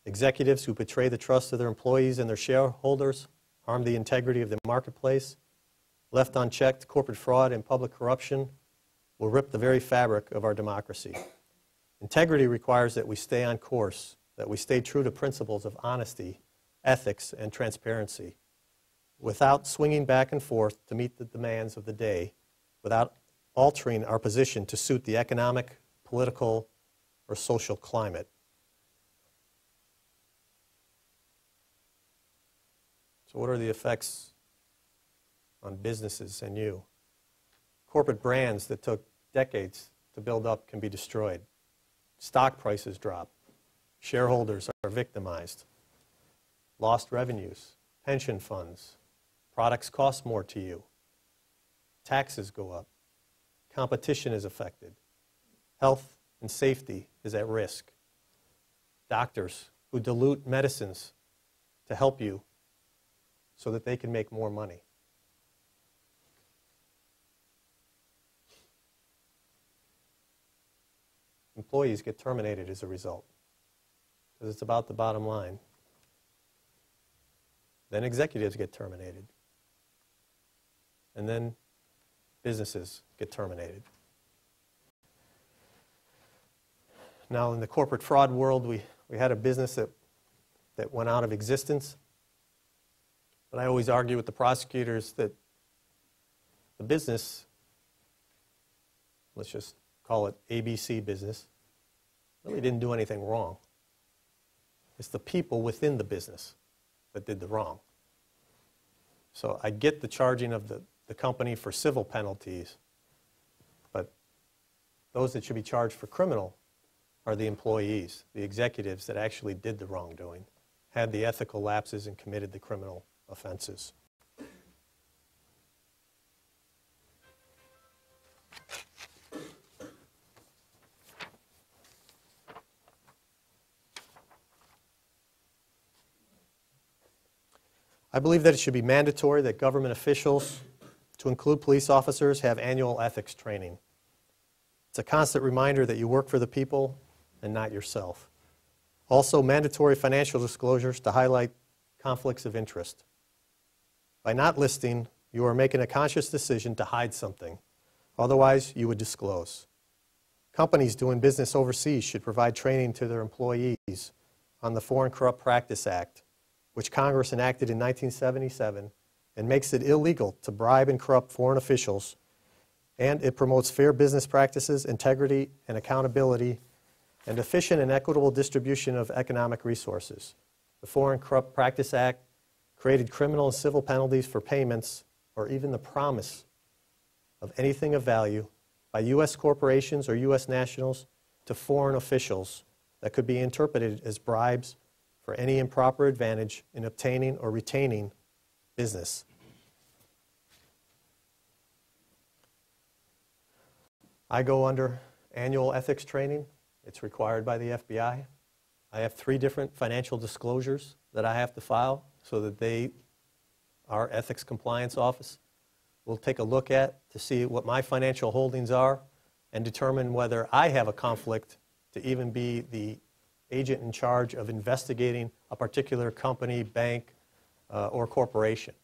Executives who betray the trust of their employees and their shareholders harm the integrity of the marketplace. Left unchecked, corporate fraud and public corruption will rip the very fabric of our democracy. Integrity requires that we stay on course, that we stay true to principles of honesty, ethics, and transparency, without swinging back and forth to meet the demands of the day, without altering our position to suit the economic, political, or social climate. So what are the effects on businesses and you? Corporate brands that took decades to build up can be destroyed. Stock prices drop. Shareholders are victimized. Lost revenues, pension funds, products cost more to you. Taxes go up. Competition is affected. Health and safety is at risk. Doctors who dilute medicines to help you so that they can make more money. Employees get terminated as a result because it's about the bottom line. Then executives get terminated. And then businesses get terminated. Now, in the corporate fraud world, we had a business that went out of existence. But I always argue with the prosecutors that the business, let's just call it ABC business, really didn't do anything wrong. It's the people within the business that did the wrong. So I get the charging of the company for civil penalties, but those that should be charged for criminal are the employees, the executives that actually did the wrongdoing, had the ethical lapses, and committed the criminal offenses. I believe that it should be mandatory that government officials, to include police officers, have annual ethics training. It's a constant reminder that you work for the people and not yourself. Also, mandatory financial disclosures to highlight conflicts of interest. By not listing, you are making a conscious decision to hide something. Otherwise, you would disclose. Companies doing business overseas should provide training to their employees on the Foreign Corrupt Practice Act, which Congress enacted in 1977 and makes it illegal to bribe and corrupt foreign officials, and it promotes fair business practices, integrity, and accountability, and efficient and equitable distribution of economic resources. The Foreign Corrupt Practice Act created criminal and civil penalties for payments or even the promise of anything of value by U.S. corporations or U.S. nationals to foreign officials that could be interpreted as bribes for any improper advantage in obtaining or retaining business. I go under annual ethics training. It's required by the FBI. I have 3 different financial disclosures that I have to file so that our ethics compliance office will take a look at to see what my financial holdings are and determine whether I have a conflict to even be the agent in charge of investigating a particular company, bank, or corporation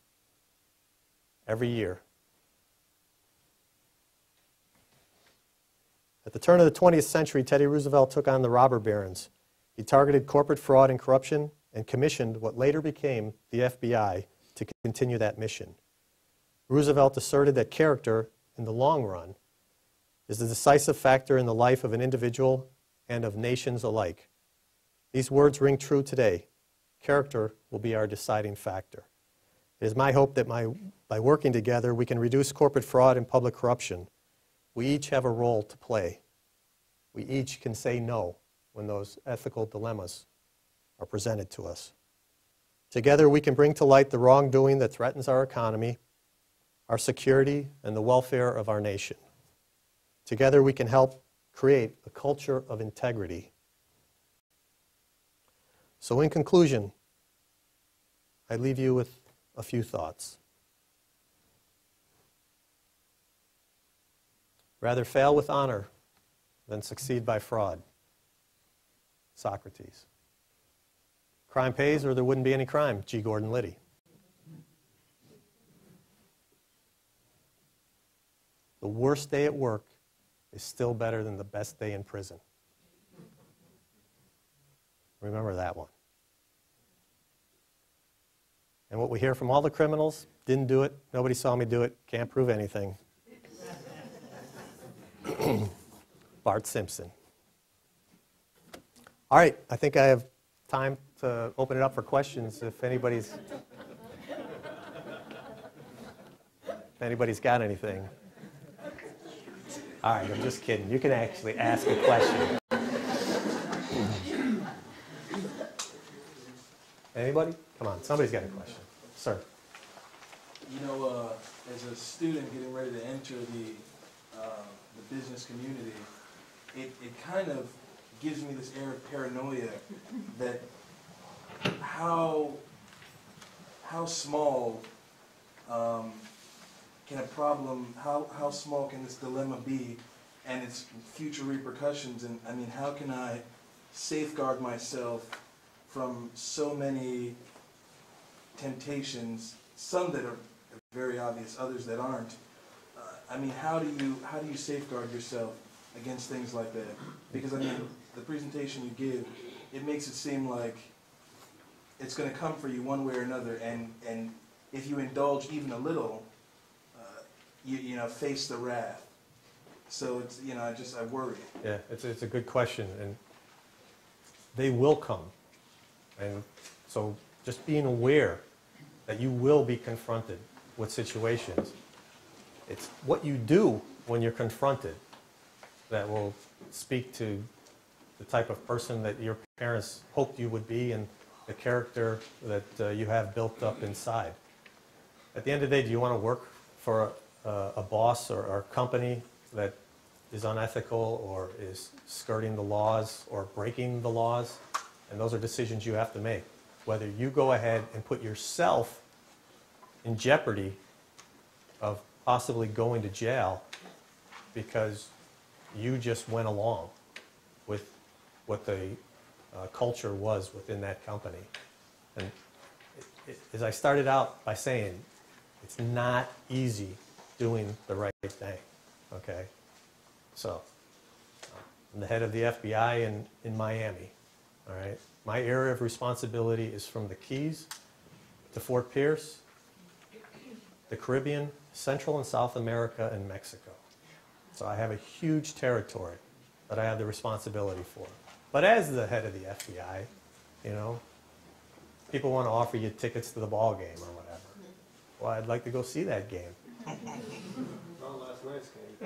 every year. At the turn of the 20th century, Teddy Roosevelt took on the robber barons. He targeted corporate fraud and corruption and commissioned what later became the FBI to continue that mission. Roosevelt asserted that character, in the long run, is the decisive factor in the life of an individual and of nations alike. These words ring true today. Character will be our deciding factor. It is my hope that by working together, we can reduce corporate fraud and public corruption. We each have a role to play. We each can say no when those ethical dilemmas are presented to us. Together, we can bring to light the wrongdoing that threatens our economy, our security, and the welfare of our nation. Together, we can help create a culture of integrity. So in conclusion, I leave you with a few thoughts. Rather fail with honor than succeed by fraud. Socrates. Crime pays or there wouldn't be any crime. G. Gordon Liddy. The worst day at work is still better than the best day in prison. Remember that one. And what we hear from all the criminals, didn't do it, nobody saw me do it, can't prove anything. Bart Simpson. All right, I think I have time to open it up for questions if anybody's got anything. All right, I'm just kidding. You can actually ask a question. Anybody? Come on, somebody's got a question. Sir. You know, as a student getting ready to enter the business community, it kind of gives me this air of paranoia that how small can a problem, how small can this dilemma be and its future repercussions, and I mean, how can I safeguard myself from so many temptations, some that are very obvious, others that aren't. I mean, how do you safeguard yourself against things like that? Because I mean, the presentation you give, it makes it seem like it's going to come for you one way or another, and if you indulge even a little, you know, face the wrath. So it's, you know, I worry. Yeah, it's a good question, and they will come. And so just being aware that you will be confronted with situations. It's what you do when you're confronted that will speak to the type of person that your parents hoped you would be and the character that you have built up inside. At the end of the day, do you want to work for a boss or a company that is unethical or is skirting the laws or breaking the laws? And those are decisions you have to make. Whether you go ahead and put yourself in jeopardy of possibly going to jail because you just went along with what the culture was within that company. And as I started out by saying, it's not easy doing the right thing, okay? So, I'm the head of the FBI in Miami, all right? My area of responsibility is from the Keys to Fort Pierce, the Caribbean, Central and South America, and Mexico. So I have a huge territory that I have the responsibility for. But as the head of the FBI, you know, people want to offer you tickets to the ball game or whatever. Well, I'd like to go see that game. Not last night's game.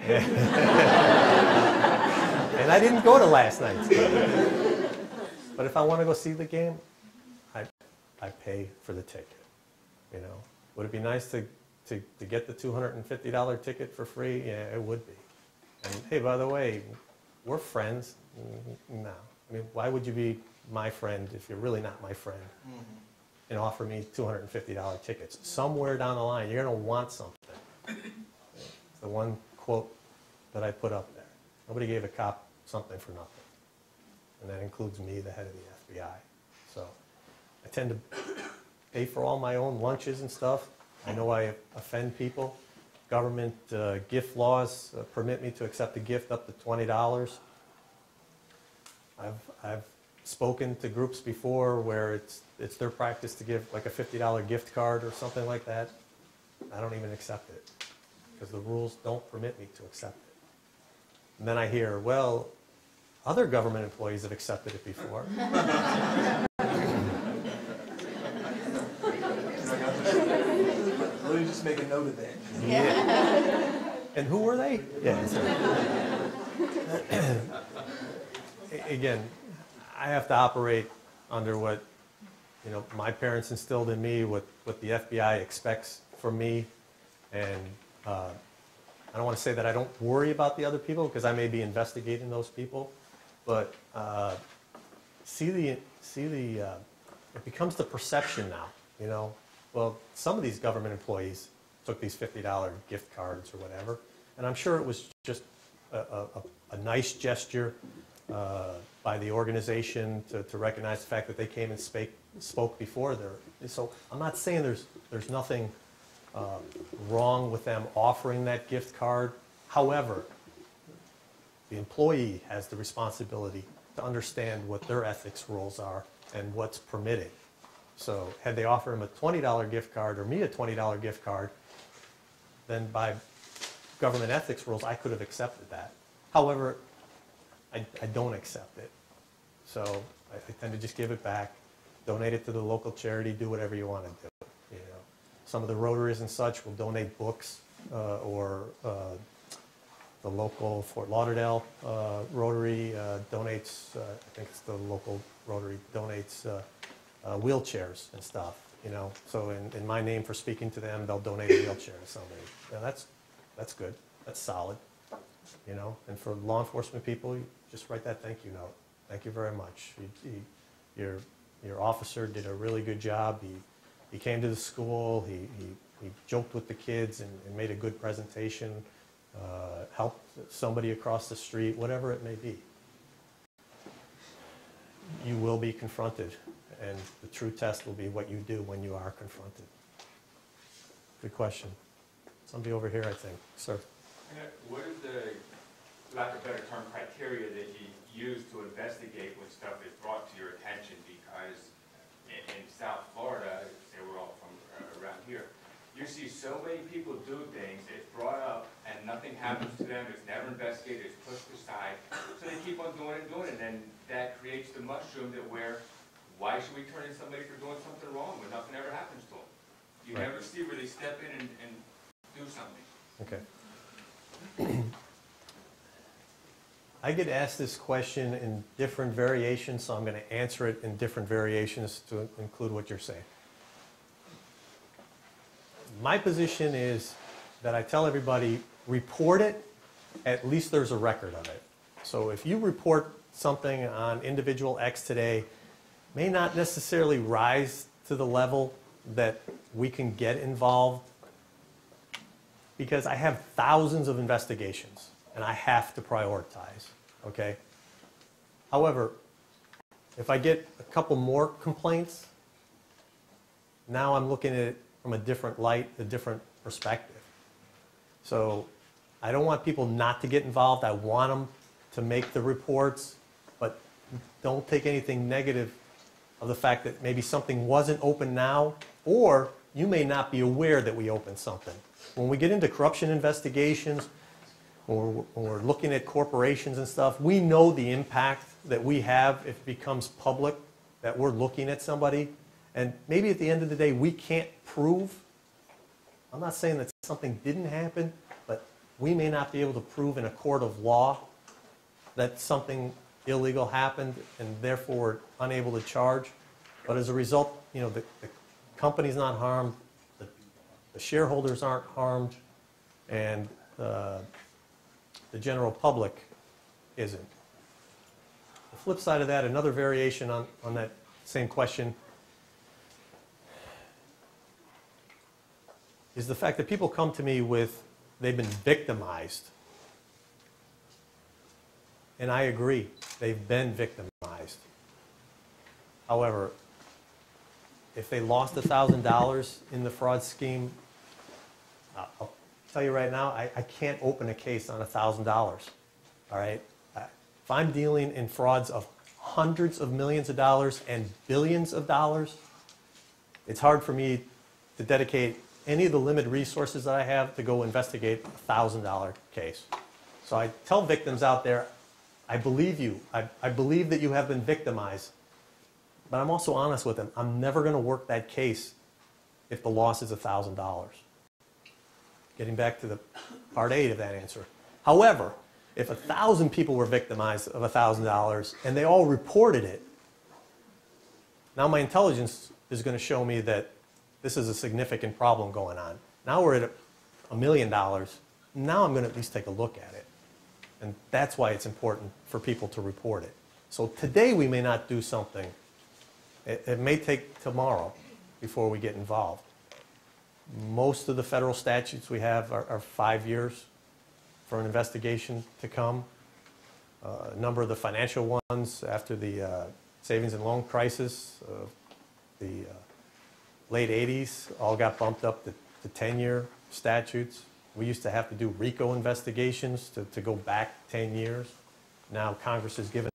And I didn't go to last night's game. But if I want to go see the game, I pay for the ticket. You know, would it be nice to get the $250 ticket for free? Yeah, it would be. And hey, by the way, we're friends. No. I mean, why would you be my friend if you're really not my friend? And offer me $250 tickets. Somewhere down the line, you're going to want something. It's the one quote that I put up there. Nobody gave a cop something for nothing. And that includes me, the head of the FBI. So I tend to pay for all my own lunches and stuff. I know I offend people. Government gift laws permit me to accept a gift up to $20. I've spoken to groups before where it's their practice to give like a $50 gift card or something like that. I don't even accept it because the rules don't permit me to accept it. And then I hear, well, other government employees have accepted it before. Let me just make a note of that. Yeah. And who were they? Yeah. Again, I have to operate under what my parents instilled in me, what the FBI expects from me, and I don't want to say that I don't worry about the other people because I may be investigating those people, but it becomes the perception now. Well, some of these government employees took these $50 gift cards or whatever, and I'm sure it was just a nice gesture by the organization to recognize the fact that they came and spoke before there. So I'm not saying there's nothing wrong with them offering that gift card. However, the employee has the responsibility to understand what their ethics rules are and what's permitted. So had they offered him a $20 gift card or me a $20 gift card, then by government ethics rules, I could have accepted that. However, I don't accept it. So I tend to just give it back, donate it to the local charity, do whatever you want to do. Some of the Rotaries and such will donate books or the local Fort Lauderdale Rotary donates, I think it's the local Rotary donates wheelchairs and stuff, So in my name for speaking to them, they'll donate a wheelchair to somebody. That's good. That's solid, And for law enforcement people, you just write that thank you note. Thank you very much. Your officer did a really good job. He came to the school. He joked with the kids and made a good presentation. Helped somebody across the street, whatever it may be. You will be confronted, and the true test will be what you do when you are confronted. Good question. Somebody over here, I think. Sir. What is the, lack of a better term, criteria that you use to investigate when stuff is brought to your attention? Because in South Florida, say we're all from around here, you see so many people do things, it's brought up, and nothing happens to them, it's never investigated, it's pushed aside, so they keep on doing it, and then that creates the mushroom that why should we turn in somebody for doing something wrong when nothing ever happens to them? You never see where they step in and do something. Okay. I get asked this question in different variations, so I'm going to answer it in different variations to include what you're saying. My position is that I tell everybody, report it, at least there's a record of it. So if you report something on individual X today, may not necessarily rise to the level that we can get involved, because I have thousands of investigations and I have to prioritize, okay? However, if I get a couple more complaints, now I'm looking at it from a different light, a different perspective. So I don't want people not to get involved. I want them to make the reports, but don't take anything negative of the fact that maybe something wasn't open now, or you may not be aware that we opened something. When we get into corruption investigations, or we're looking at corporations and stuff, we know the impact that we have if it becomes public that we're looking at somebody. And maybe at the end of the day, we can't prove. I'm not saying that something didn't happen, but we may not be able to prove in a court of law that something illegal happened and therefore we're unable to charge. But as a result, the company's not harmed, the shareholders aren't harmed, and The general public isn't. The flip side of that, another variation on that same question, is the fact that people come to me with, they've been victimized. And I agree, they've been victimized. However, if they lost $1,000 in the fraud scheme, I'll tell you right now, I can't open a case on $1,000, all right? If I'm dealing in frauds of hundreds of millions of dollars and billions of dollars, it's hard for me to dedicate any of the limited resources that I have to go investigate a $1,000 case. So I tell victims out there, I believe you. I believe that you have been victimized. But I'm also honest with them. I'm never going to work that case if the loss is $1,000. Getting back to the part 8 of that answer. However, if 1,000 people were victimized of $1,000 and they all reported it, now my intelligence is going to show me that this is a significant problem going on. Now we're at $1 million. Now I'm going to at least take a look at it. And that's why it's important for people to report it. So today we may not do something. It may take tomorrow before we get involved. Most of the federal statutes we have are 5 years for an investigation to come. A number of the financial ones after the savings and loan crisis of the late 80s all got bumped up to 10-year statutes. We used to have to do RICO investigations to go back 10 years. Now Congress has given